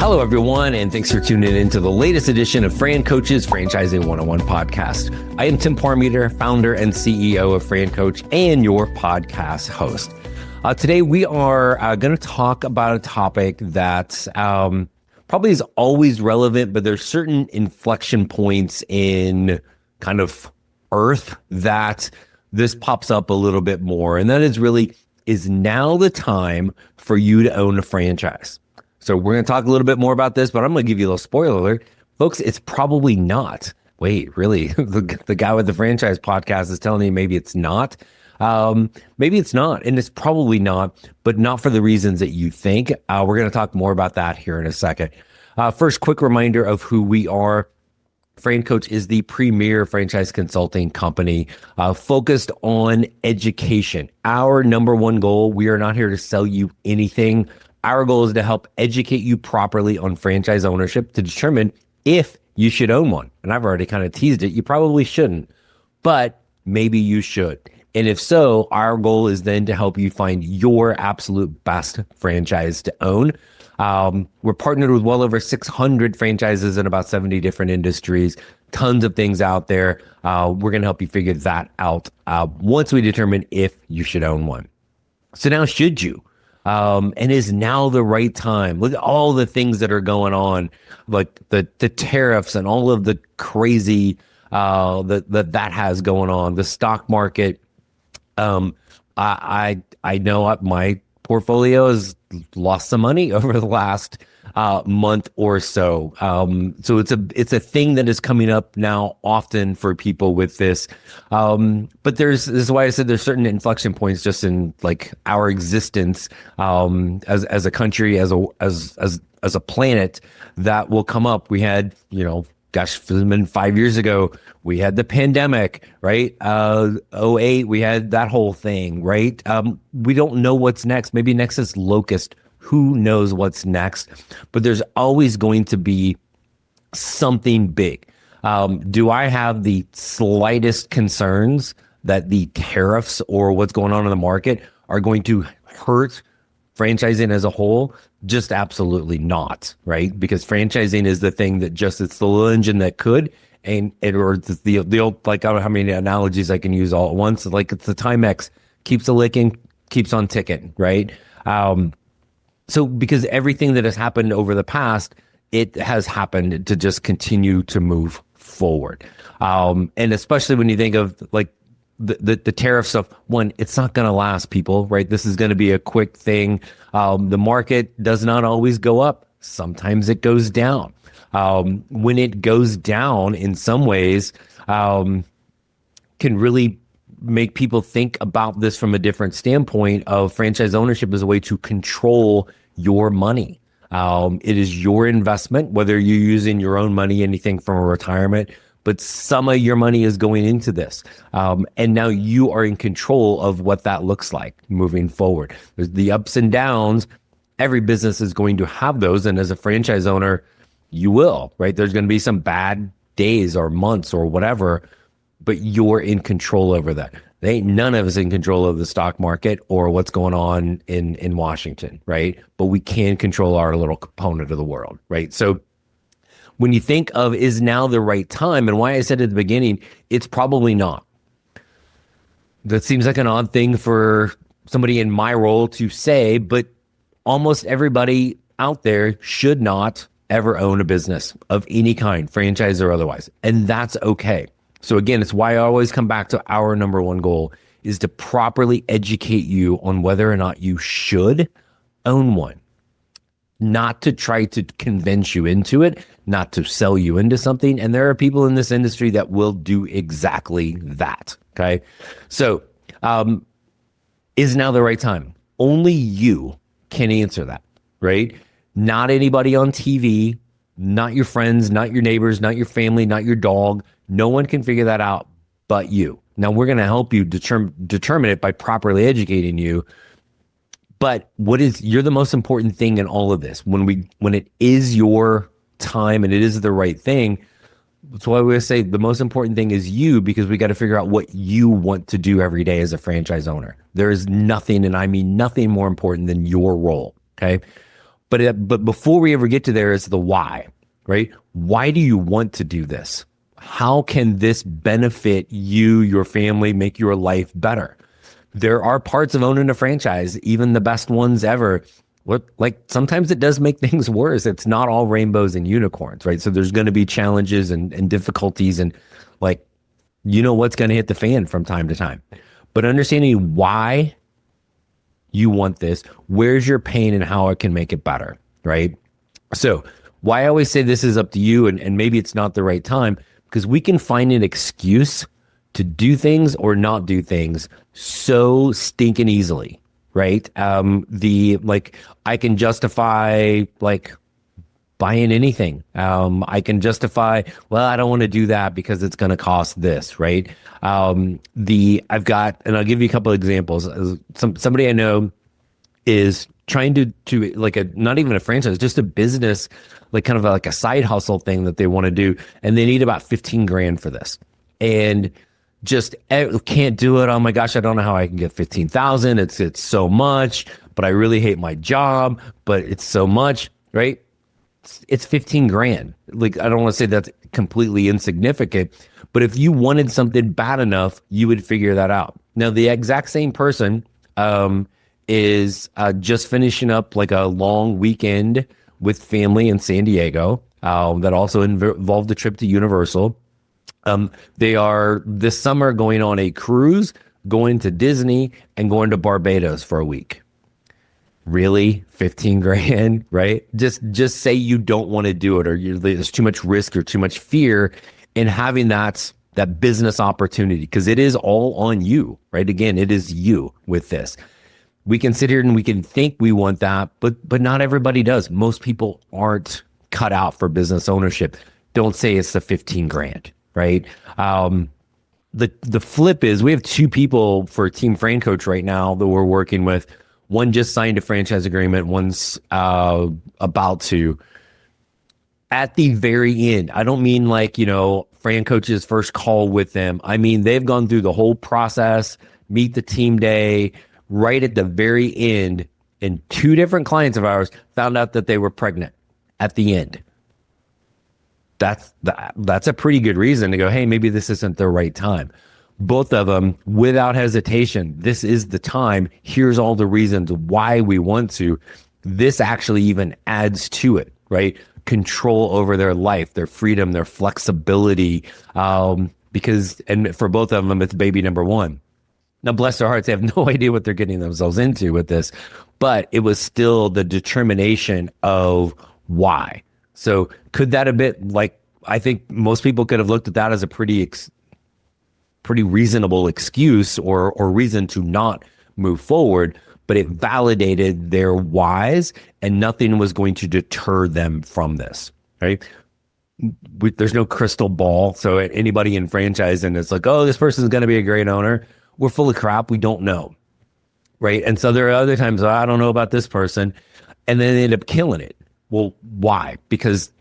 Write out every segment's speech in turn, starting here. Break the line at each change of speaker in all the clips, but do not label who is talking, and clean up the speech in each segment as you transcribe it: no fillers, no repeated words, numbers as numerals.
Hello, everyone, and thanks for tuning in to the latest edition of Fran Coach's Franchising 101 podcast. I am Tim Parmeter, founder and CEO of Fran Coach and your podcast host. Today, we are going to talk about a topic that probably is always relevant, but there's certain inflection points in kind of earth that this pops up a little bit more. And that is now the time for you to own a franchise? So we're going to talk a little bit more about this, but I'm going to give you a little spoiler alert. Folks, it's probably not. Wait, really? The guy with the franchise podcast is telling you maybe it's not. Maybe it's not, and it's probably not, but not for the reasons that you think. We're going to talk more about that here in a second. First, quick reminder of who we are. Fran Coach is the premier franchise consulting company focused on education. Our number one goal, we are not here to sell you anything. Our goal is to help educate you properly on franchise ownership to determine if you should own one. And I've already kind of teased it. You probably shouldn't, but maybe you should. And if so, our goal is then to help you find your absolute best franchise to own. We're partnered with well over 600 franchises in about 70 different industries, tons of things out there. We're going to help you figure that out once we determine if you should own one. So now, should you? And is now the right time? Look at all the things that are going like the tariffs and all of the crazy that has going on. The stock market. I know my portfolio has lost some money over the last month or so. So it's a thing that is coming up now often for people with this. But this is why I said there's certain inflection points just in like our existence as a country, as a planet that will come up. We had, gosh, it's been 5 years ago, we had the pandemic, right? 2008, we had that whole thing, right? We don't know what's next. Maybe next is locust. Who knows what's next? But there's always going to be something big. Do I have the slightest concerns that the tariffs or what's going on in the market are going to hurt franchising as a whole? Just absolutely not, right? Because franchising is the thing that it's the little engine that could, or the old, like, I don't know how many analogies I can use all at once. Like, it's the Timex, keeps a licking, keeps on ticking, right? So because everything that has happened over the past, it has happened to just continue to move forward. And especially when you think of like the tariff stuff, one, it's not going to last, people, right? This is going to be a quick thing. The market does not always go up. Sometimes it goes down. When it goes down, in some ways, can really make people think about this from a different standpoint of franchise ownership as a way to control your money. It is your investment, whether you're using your own money, anything from a retirement, but some of your money is going into this. And now you are in control of what that looks like moving forward. There's the ups and downs. Every business is going to have those. And as a franchise owner, you will, right? There's going to be some bad days or months or whatever, but you're in control over that. There ain't none of us in control of the stock market or what's going on in Washington, right? But we can control our little component of the world, right? So when you think of is now the right time, and why I said at the beginning, it's probably not. That seems like an odd thing for somebody in my role to say, but almost everybody out there should not ever own a business of any kind, franchise or otherwise. And that's okay. So again, it's why I always come back to our number one goal is to properly educate you on whether or not you should own one. Not to try to convince you into it, not to sell you into something. And there are people in this industry that will do exactly that. Okay. So, is now the right time? Only you can answer that, right? Not anybody on TV, not your friends, not your neighbors, not your family, not your dog. No one can figure that out but you. Now, we're going to help you determine it by properly educating you. But you're the most important thing in all of this. When it is your time and it is the right thing, that's why we say the most important thing is you, because we got to figure out what you want to do every day as a franchise owner. There is nothing, and I mean nothing more important than your role. Okay. But before we ever get to there is the why, right? Why do you want to do this? How can this benefit you, your family, make your life better? There are parts of owning a franchise, even the best ones ever. Like sometimes it does make things worse. It's not all rainbows and unicorns, right? So there's going to be challenges and difficulties and like, what's going to hit the fan from time to time. But understanding why you want this, where's your pain and how it can make it better, right? So why I always say this is up to you and maybe it's not the right time because we can find an excuse to do things or not do things so stinking easily, right? I can justify like buying anything. I can justify, well, I don't want to do that because it's going to cost this, right? I've got, and I'll give you a couple of examples. Somebody I know is trying to like not even a franchise, just a business, like kind of like a side hustle thing that they want to do. And they need about 15 grand for this. And just can't do it. Oh my gosh, I don't know how I can get 15,000. It's so much, but I really hate my job, but it's so much, right? It's 15 grand. Like, I don't want to say that's completely insignificant, but if you wanted something bad enough, you would figure that out. Now, the exact same person is just finishing up like a long weekend with family in San Diego that also involved a trip to Universal. They are this summer going on a cruise, going to Disney, and going to Barbados for a week. Really? 15 grand, right? Just say you don't want to do it, or there's too much risk or too much fear in having that business opportunity, because it is all on you, right? Again, it is you with this. We can sit here and we can think we want that, but not everybody does. Most people aren't cut out for business ownership. Don't say it's the 15 grand, right? The flip is we have two people for Team Fran Coach right now that we're working with. One just signed a franchise agreement. One's about to. At the very end, I don't mean like, Fran Coach's first call with them. I mean, they've gone through the whole process, meet the team day, right at the very end, and two different clients of ours found out that they were pregnant at the end. That's a pretty good reason to go, hey, maybe this isn't the right time. Both of them, without hesitation, this is the time. Here's all the reasons why we want to. This actually even adds to it, right? Control over their life, their freedom, their flexibility. Because for both of them, it's baby number one. Now, bless their hearts, they have no idea what they're getting themselves into with this, but it was still the determination of why. So could that have been I think most people could have looked at that as a pretty reasonable excuse or reason to not move forward, but it validated their whys and nothing was going to deter them from this, right? There's no crystal ball. So anybody in franchising, it's like, oh, this person's going to be a great owner. We're full of crap. We don't know, right? And so there are other times, I don't know about this person, and then they end up killing it. Well, why? Because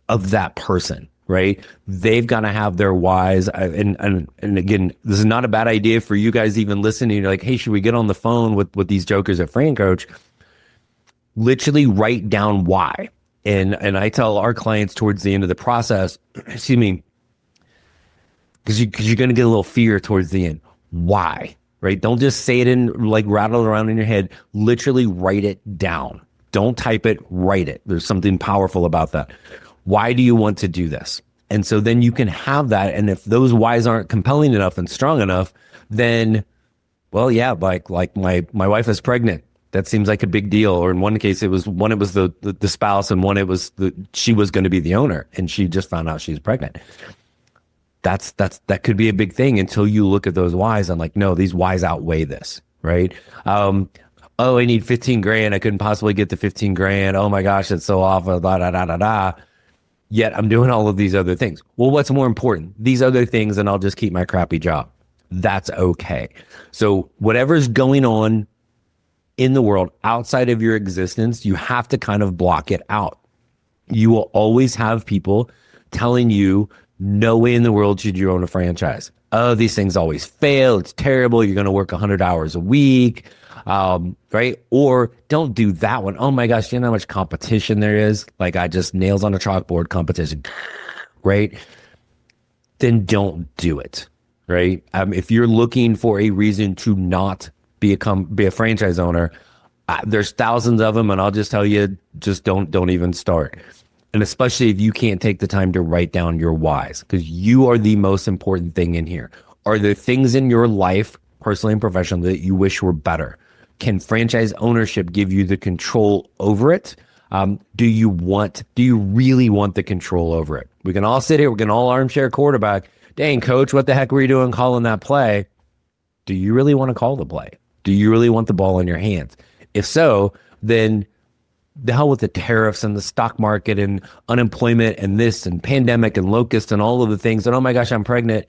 of that person, right? They've got to have their whys. And again, this is not a bad idea for you guys even listening. You're like, hey, should we get on the phone with these jokers at Fran Coach? Literally write down why. And I tell our clients towards the end of the process, excuse me, because you're going to get a little fear towards the end. Why, right? Don't just say it and rattle it around in your head. Literally write it down. Don't type it, write it. There's something powerful about that. Why do you want to do this? And so then you can have that. And if those whys aren't compelling enough and strong enough, then, well, yeah, like my wife is pregnant. That seems like a big deal. Or in one case, it was the spouse, and one she was going to be the owner, and she just found out she's pregnant. That could be a big thing until you look at those whys and no, these whys outweigh this, right? Oh, I need 15 grand. I couldn't possibly get the 15 grand. Oh my gosh, it's so awful. Da, da, da, da, da. Yet I'm doing all of these other things. Well, what's more important? These other things, and I'll just keep my crappy job. That's okay. So whatever's going on in the world outside of your existence, you have to kind of block it out. You will always have people telling you, no way in the world should you own a franchise. oh, these things always fail. It's terrible. You're going to work 100 hours a week. Right? Or don't do that one. Oh my gosh, you know how much competition there is? Like I just nails on a chalkboard competition, right? Then don't do it, right? If you're looking for a reason to not be a franchise owner, there's thousands of them, and I'll just tell you, just don't even start. And especially if you can't take the time to write down your whys, because you are the most important thing in here. Are there things in your life, personally and professionally, that you wish were better? Can franchise ownership give you the control over it? Do you really want the control over it? We can all sit here, we can all armchair quarterback. Dang, coach, what the heck were you doing calling that play? Do you really want to call the play? Do you really want the ball in your hands? If so, then the hell with the tariffs and the stock market and unemployment and this and pandemic and locust and all of the things. And oh my gosh, I'm pregnant.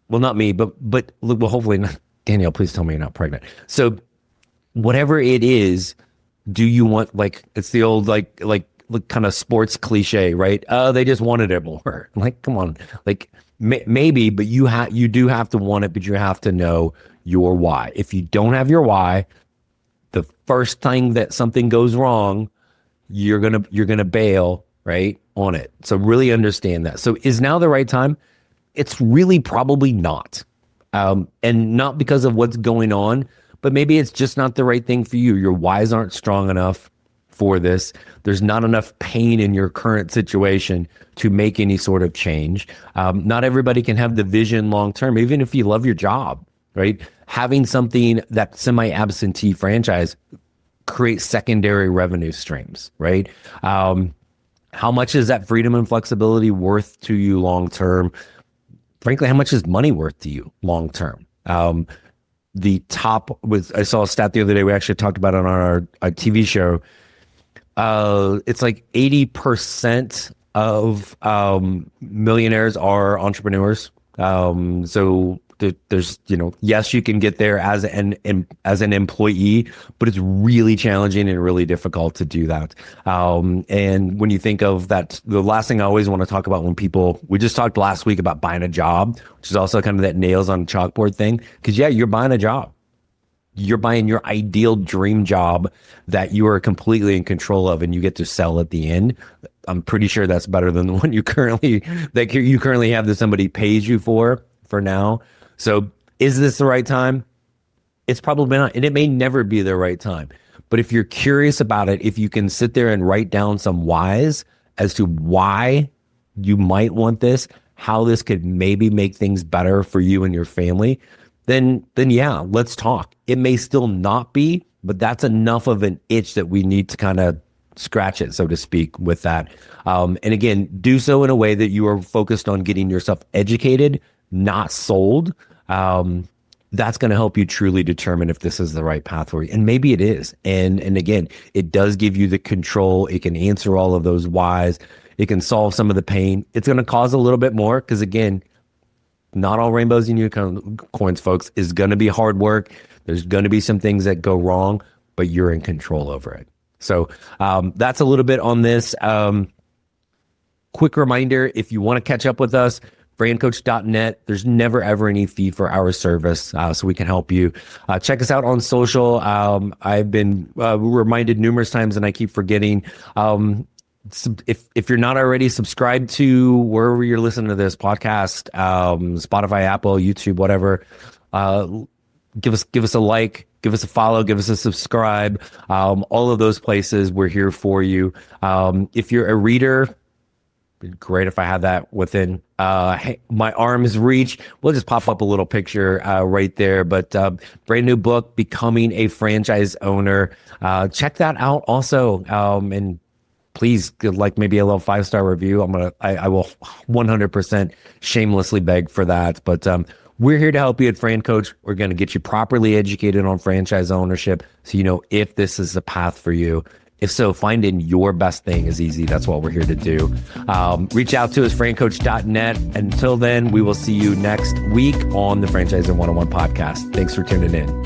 Well, not me, but well, hopefully not. Danielle, please tell me you're not pregnant. So whatever it is, do you want, like, it's the old, like kind of sports cliche, right? Oh, they just wanted it more. Like, come on, like maybe, but you do have to want it, but you have to know your why. If you don't have your why, the first thing that something goes wrong, you're gonna bail, right, on it. So really understand that. So is now the right time? It's really probably not. And not because of what's going on, but maybe it's just not the right thing for you. Your whys aren't strong enough for this. There's not enough pain in your current situation to make any sort of change. Not everybody can have the vision long term, even if you love your job, right? Having something that semi-absentee franchise creates secondary revenue streams, right? How much is that freedom and flexibility worth to you long term? Frankly, how much is money worth to you long term? I saw a stat the other day, we actually talked about it on our TV show. It's like 80% of millionaires are entrepreneurs. So there's, yes, you can get there as an employee, but it's really challenging and really difficult to do that. And when you think of that, the last thing I always want to talk about we just talked last week about buying a job, which is also kind of that nails on chalkboard thing. Because you're buying a job. You're buying your ideal dream job that you are completely in control of, and you get to sell at the end. I'm pretty sure that's better than the one you currently have that somebody pays you for now. So is this the right time? It's probably not, and it may never be the right time. But if you're curious about it, if you can sit there and write down some whys as to why you might want this, how this could maybe make things better for you and your family, then yeah, let's talk. It may still not be, but that's enough of an itch that we need to kind of scratch it, so to speak, with that. And again, do so in a way that you are focused on getting yourself educated, not sold. That's going to help you truly determine if this is the right path for you. And maybe it is. And again, it does give you the control. It can answer all of those whys. It can solve some of the pain. It's going to cause a little bit more because, again, not all rainbows and unicorns, folks. Is going to be hard work. There's going to be some things that go wrong, but you're in control over it. So that's a little bit on this. Quick reminder, if you want to catch up with us, francoach.net. There's never, ever any fee for our service, so we can help you. Check us out on social. I've been reminded numerous times, and I keep forgetting. If you're not already subscribed to wherever you're listening to this podcast, Spotify, Apple, YouTube, whatever, give us a like, give us a follow, give us a subscribe. All of those places, we're here for you. If you're a reader, great if I had that within my arm's reach. We'll just pop up a little picture right there. But brand new book, Becoming a Franchise Owner. Check that out also. And please give maybe a little 5-star review. I will 100% shamelessly beg for that. But we're here to help you at Fran Coach. We're going to get you properly educated on franchise ownership so you know if this is the path for you. If so, finding your best thing is easy. That's what we're here to do. Reach out to us, francoach.net. Until then, we will see you next week on the Franchising 101 podcast. Thanks for tuning in.